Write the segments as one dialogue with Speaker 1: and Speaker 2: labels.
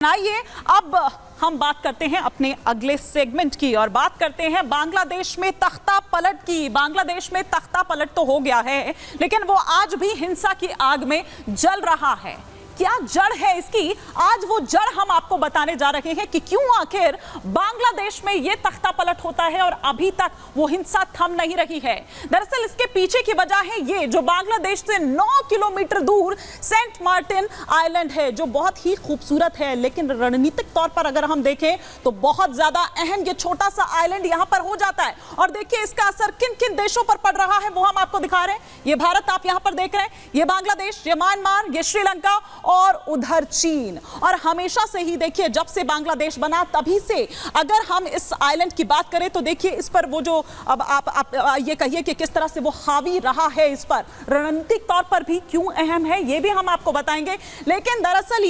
Speaker 1: आइए अब हम बात करते हैं अपने अगले सेगमेंट की और बात करते हैं बांग्लादेश में तख्ता पलट की। बांग्लादेश में तख्ता पलट तो हो गया है, लेकिन वो आज भी हिंसा की आग में जल रहा है। क्या जड़ है इसकी? आज वो जड़ हम आपको बताने जा रहे हैं कि क्यों आखिर बांग्लादेश में ये तख्ता पलट होता है और अभी तक वो हिंसा थम नहीं रही है। दरअसल इसके पीछे की वजह है ये, जो बांग्लादेश से 9 किलोमीटर दूर सेंट मार्टिन आइलैंड है, जो बहुत ही खूबसूरत है, लेकिन रणनीतिक तौर पर अगर हम देखें तो बहुत ज्यादा अहम ये छोटा सा आइलैंड यहां पर हो जाता है। और देखिए इसका असर किन किन देशों पर पड़ रहा है वो हम आपको दिखा रहे हैं। ये भारत आप यहां पर देख रहे हैं, ये बांग्लादेश, ये म्यांमार, ये श्रीलंका और उधर चीन। और हमेशा से ही देखिए जब से बांग्लादेश बना तभी से अगर हम इस आइलैंड की बात करें तो देखिए इस पर वो जो अब आप ये कहिए कि किस तरह से वो हावी रहा है, इस पर रणनीतिक तौर पर भी क्यों अहम है ये भी हम आपको बताएंगे। लेकिन दरअसल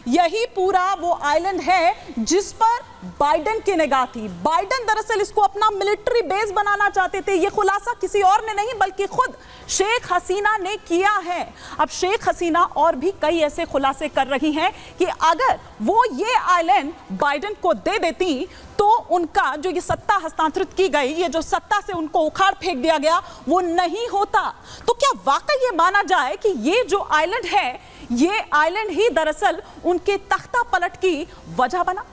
Speaker 1: यही पूरा वो आइलैंड है जिस पर बाइडेन की निगाह थी। बाइडेन दरअसल इसको अपना मिलिट्री बेस बनाना चाहते थे। ये खुलासा किसी और ने नहीं बल्कि खुद शेख हसीना ने किया है। अब शेख हसीना और भी कई ऐसे खुलासे कर रही हैं कि अगर वो ये आइलैंड बाइडेन को दे देती तो उनका जो ये सत्ता हस्तांतरित की गई, ये जो सत्ता से उनको उखाड़ फेंक दिया गया, वो नहीं होता। तो क्या वाकई ये माना जाए कि ये जो आइलैंड है, ये आइलैंड ही दरअसल उनके तख्ता पलट की वजह बना?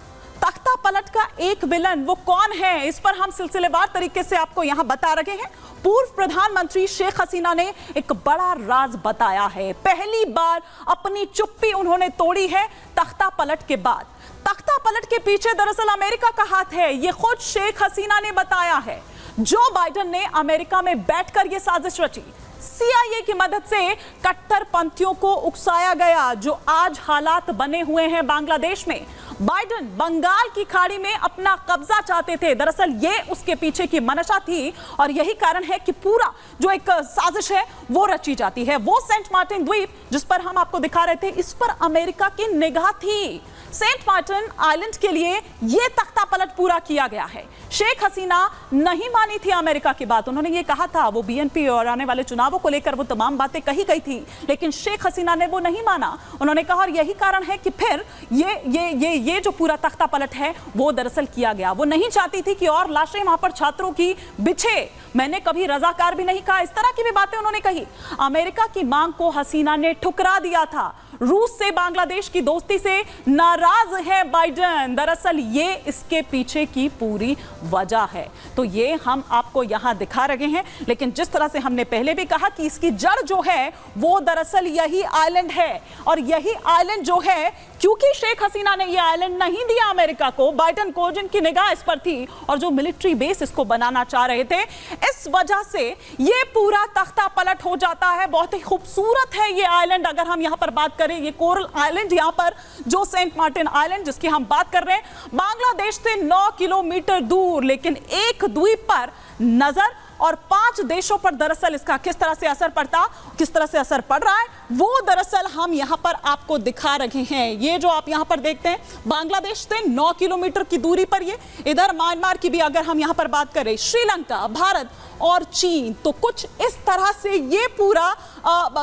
Speaker 1: तख्ता पलट का एक विलन वो कौन है, इस पर हम सिलसिलेवार तरीके से आपको यहां बता रहे हैं। पूर्व प्रधानमंत्री शेख हसीना ने एक बड़ा राज बताया है। पहली बार अपनी चुप्पी उन्होंने तोड़ी है तख्ता पलट के बाद। तख्ता पलट के पीछे दरअसल अमेरिका का हाथ है, ये खुद शेख हसीना ने बताया है। जो बाइडेन ने अमेरिका में बैठकर ये साजिश रची, CIA की मदद से कट्टरपंथियों को उकसाया गया, जो आज हालात बने हुए हैं बांग्लादेश में। बाइडेन बंगाल की खाड़ी में अपना कब्जा चाहते थे, दरअसल ये उसके पीछे की मंशा थी और यही कारण है कि पूरा जो एक साजिश है वो रची जाती है। वो सेंट मार्टिन द्वीप जिस पर हम आपको दिखा रहे थे, इस पर अमेरिका की निगाह थी। सेंट मार्टिन आइलैंड के लिए यह तख्ता पलट पूरा किया गया है। शेख हसीना नहीं मानी थी अमेरिका की बात। उन्होंने ये कहा था, वो BNP और आने वाले चुनावों को लेकर वो तमाम बातें कही गई थी, लेकिन शेख हसीना ने वो नहीं माना। उन्होंने कहा और यही कारण है कि फिर ये जो पूरा तख्ता पलट है वो दरअसल किया गया। वो नहीं चाहती थी कि और लाशें वहां पर छात्रों की बिछे। मैंने कभी रजाकार भी नहीं कहा, इस तरह की भी बातें उन्होंने कही। अमेरिका की मांग को हसीना ने ठुकरा दिया था। रूस से बांग्लादेश की दोस्ती से नाराज है बाइडेन, दरअसल ये इसके पीछे की पूरी वजह है। तो ये हम आपको यहां दिखा रहे हैं, लेकिन जिस तरह से हमने पहले भी कहा कि इसकी जड़ जो है वो दरअसल यही आइलैंड है। और यही आइलैंड जो है, क्योंकि शेख हसीना ने ये आइलैंड नहीं दिया अमेरिका को, बाइडेन को, जिनकी निगाह इस पर थी और जो मिलिट्री बेस इसको बनाना चाह रहे थे, इस वजह से ये पूरा तख्ता पलट हो जाता है। बहुत ही खूबसूरत है ये आइलैंड। अगर हम यहाँ पर बात करें, ये कोरल आइलैंड यहाँ पर जो सेंट मार्टिन आइलैंड जिसकी हम बात कर रहे हैं, बांग्लादेश से 9 किलोमीटर दूर, लेकिन एक द्वीप पर नजर और 5 देशों पर दरअसल इसका किस तरह से असर पड़ रहा है वो दरअसल हम यहां पर आपको दिखा रहे हैं। ये जो आप यहां पर देखते हैं, बांग्लादेश से 9 किलोमीटर की दूरी पर ये, इधर म्यांमार की भी अगर हम यहां पर बात करें, श्रीलंका, भारत और चीन, तो कुछ इस तरह से ये पूरा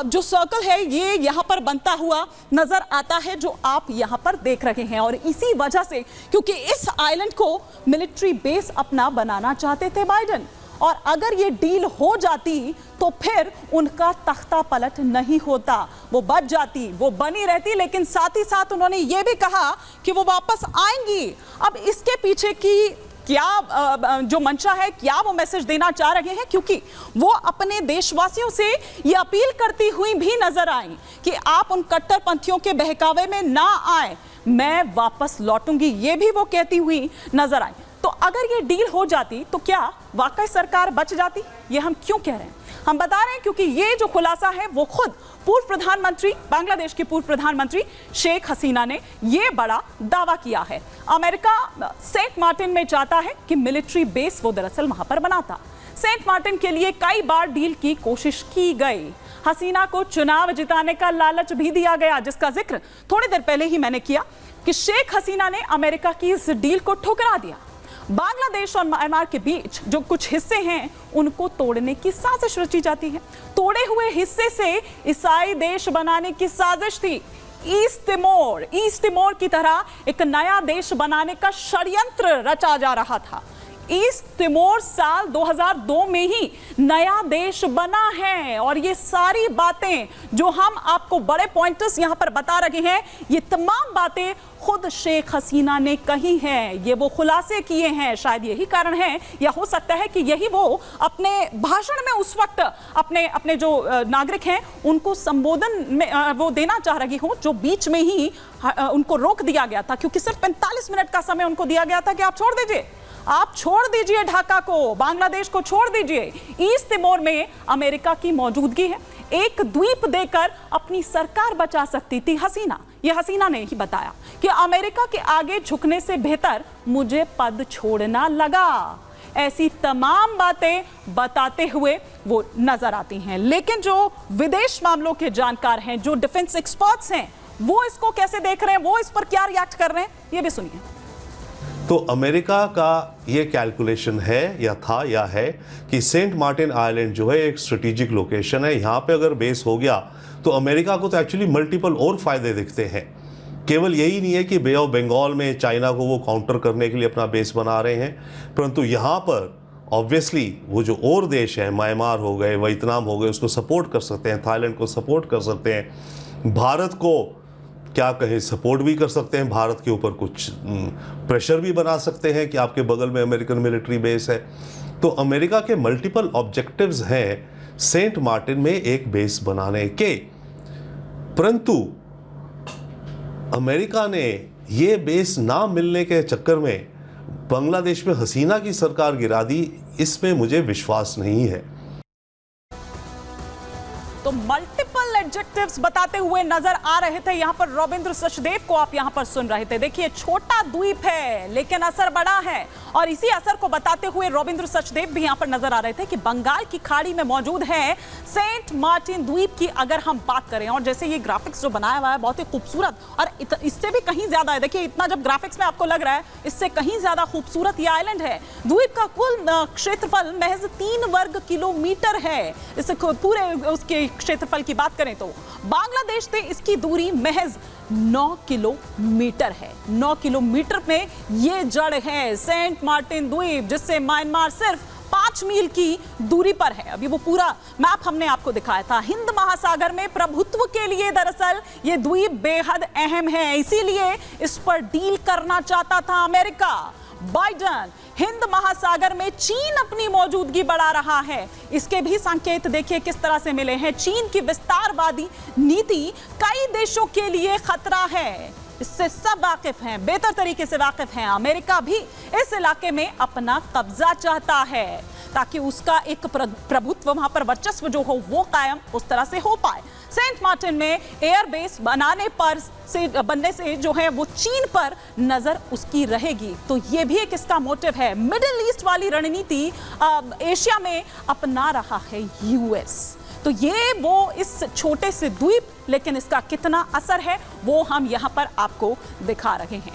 Speaker 1: जो सर्कल है ये यहां पर बनता हुआ नजर आता है, जो आप यहां पर देख रहे हैं। और इसी वजह से, क्योंकि इस आइलैंड को मिलिट्री बेस अपना बनाना चाहते थे बाइडेन, और अगर ये डील हो जाती तो फिर उनका तख्ता पलट नहीं होता, वो बच जाती, वो बनी रहती। लेकिन साथ ही साथ उन्होंने ये भी कहा कि वो वापस आएंगी। अब इसके पीछे की क्या जो मंशा है, क्या वो मैसेज देना चाह रहे हैं, क्योंकि वो अपने देशवासियों से ये अपील करती हुई भी नजर आई कि आप उन कट्टरपंथियों के बहकावे में ना आए, मैं वापस लौटूंगी, ये भी वो कहती हुई नजर आई। तो अगर ये डील हो जाती तो क्या वाकई सरकार बच जाती? ये हम क्यों कह रहे हैं? हम बता रहे हैं क्योंकि ये जो खुलासा है वो खुद पूर्व प्रधानमंत्री, बांग्लादेश की पूर्व प्रधानमंत्री शेख हसीना ने ये बड़ा दावा किया है। अमेरिका सेंट मार्टिन में चाहता है कि मिलिट्री बेस वो दरअसल वहां पर बनाता। सेंट मार्टिन के लिए कई बार डील की कोशिश की गई। हसीना को चुनाव जिताने का लालच भी दिया गया, जिसका जिक्र थोड़ी देर पहले ही मैंने किया कि शेख हसीना ने अमेरिका की इस डील को ठुकरा दिया। बांग्लादेश और म्यांमार के बीच जो कुछ हिस्से हैं उनको तोड़ने की साजिश रची जाती है। तोड़े हुए हिस्से से ईसाई देश बनाने की साजिश थी। ईस्ट तिमोर की तरह एक नया देश बनाने का षड्यंत्र रचा जा रहा था। ईस्ट तिमोर साल 2002 में ही नया देश बना है और ये सारी बातें जो हम आपको बड़े पॉइंटर्स यहां पर बता रहे हैं, ये तमाम बातें खुद शेख हसीना ने कही हैं, ये वो खुलासे किए हैं। शायद यही कारण है या हो सकता है कि यही वो अपने भाषण में उस वक्त अपने जो नागरिक हैं उनको संबोधन में वो देना चाह रही हो, जो बीच में ही उनको रोक दिया गया था, क्योंकि सिर्फ 45 मिनट का समय उनको दिया गया था कि आप छोड़ दीजिए ढाका को, बांग्लादेश को छोड़ दीजिए। ईस्ट तिमोर में अमेरिका की मौजूदगी है, एक द्वीप देकर अपनी सरकार बचा सकती थी हसीना। यह हसीना ने ही बताया कि अमेरिका के आगे झुकने से बेहतर मुझे पद छोड़ना लगा। ऐसी तमाम बातें बताते हुए वो नजर आती हैं। लेकिन जो विदेश मामलों के जानकार हैं, जो डिफेंस एक्सपर्ट्स हैं, वो इसको कैसे देख रहे हैं, वो इस पर क्या रिएक्ट कर रहे हैं, ये भी सुनिए।
Speaker 2: तो अमेरिका का ये कैलकुलेशन है या था या है कि सेंट मार्टिन आइलैंड जो है एक स्ट्रेटेजिक लोकेशन है, यहाँ पे अगर बेस हो गया तो अमेरिका को तो एक्चुअली मल्टीपल और फायदे दिखते हैं। केवल यही नहीं है कि बे ऑफ बंगाल में चाइना को वो काउंटर करने के लिए अपना बेस बना रहे हैं, परंतु यहाँ पर ऑब्वियसली वो जो और देश हैं, म्यांमार हो गए, वियतनाम हो गए, उसको सपोर्ट कर सकते हैं, थाईलैंड को सपोर्ट कर सकते हैं, भारत को क्या कहें सपोर्ट भी कर सकते हैं, भारत के ऊपर कुछ प्रेशर भी बना सकते हैं कि आपके बगल में अमेरिकन मिलिट्री बेस है। तो अमेरिका के मल्टीपल ऑब्जेक्टिव्स हैं सेंट मार्टिन में एक बेस बनाने के, परंतु अमेरिका ने ये बेस ना मिलने के चक्कर में बांग्लादेश में हसीना की सरकार गिरा दी, इसमें मुझे विश्वास नहीं है।
Speaker 1: तो मल्टीपल एडजेक्टिव्स बताते हुए नजर आ रहे थे यहां पर रविंद्र सचदेव को, आप यहां पर सुन रहे थे। देखिए, छोटा द्वीप है लेकिन असर बड़ा है, और इसी असर को बताते हुए रविंद्र सचदेव भी यहां पर नजर आ रहे थे कि बंगाल की खाड़ी में मौजूद है सेंट मार्टिन द्वीप की अगर हम बात करें। और जैसे ये ग्राफिक्स जो बनाया हुआ है बहुत ही खूबसूरत, और इससे भी कहीं ज्यादा है। देखिए, इतना जब ग्राफिक्स में आपको लग रहा है, इससे कहीं ज्यादा खूबसूरत ये आइलैंड है। द्वीप का कुल क्षेत्रफल महज 3 वर्ग किलोमीटर है। इससे पूरे उसके क्षेत्रफल की बात करें तो बांग्लादेश से इसकी दूरी महज 9 किलोमीटर है। 9 किलोमीटर में ये जड़ है सेंट मार्टिन द्वीप, जिससे म्यांमार सिर्फ 5 मील की दूरी पर है। अभी वो पूरा मैप हमने आपको दिखाया था। हिंद महासागर में प्रभुत्व के लिए दरअसल ये द्वीप बेहद अहम है, इसीलिए इस पर डील करना चाहता था अमेरिका। बाइडेन हिंद महासागर में चीन अपनी मौजूदगी बढ़ा रहा है, इसके भी संकेत देखिए किस तरह से मिले हैं। चीन की विस्तारवादी नीति कई देशों के लिए खतरा है, इससे सब वाकिफ हैं, बेहतर तरीके से वाकिफ हैं। अमेरिका भी इस इलाके में अपना कब्जा चाहता है ताकि उसका एक प्रभुत्व, वहां पर वर्चस्व जो हो वो कायम उस तरह से हो पाए। सेंट मार्टिन में एयरबेस बनने से जो है वो चीन पर नजर उसकी रहेगी। तो ये भी एक इसका मोटिव है। मिडिल ईस्ट वाली रणनीति एशिया में अपना रहा है यूएस। तो ये वो इस छोटे से द्वीप, लेकिन इसका कितना असर है वो हम यहां पर आपको दिखा रहे हैं।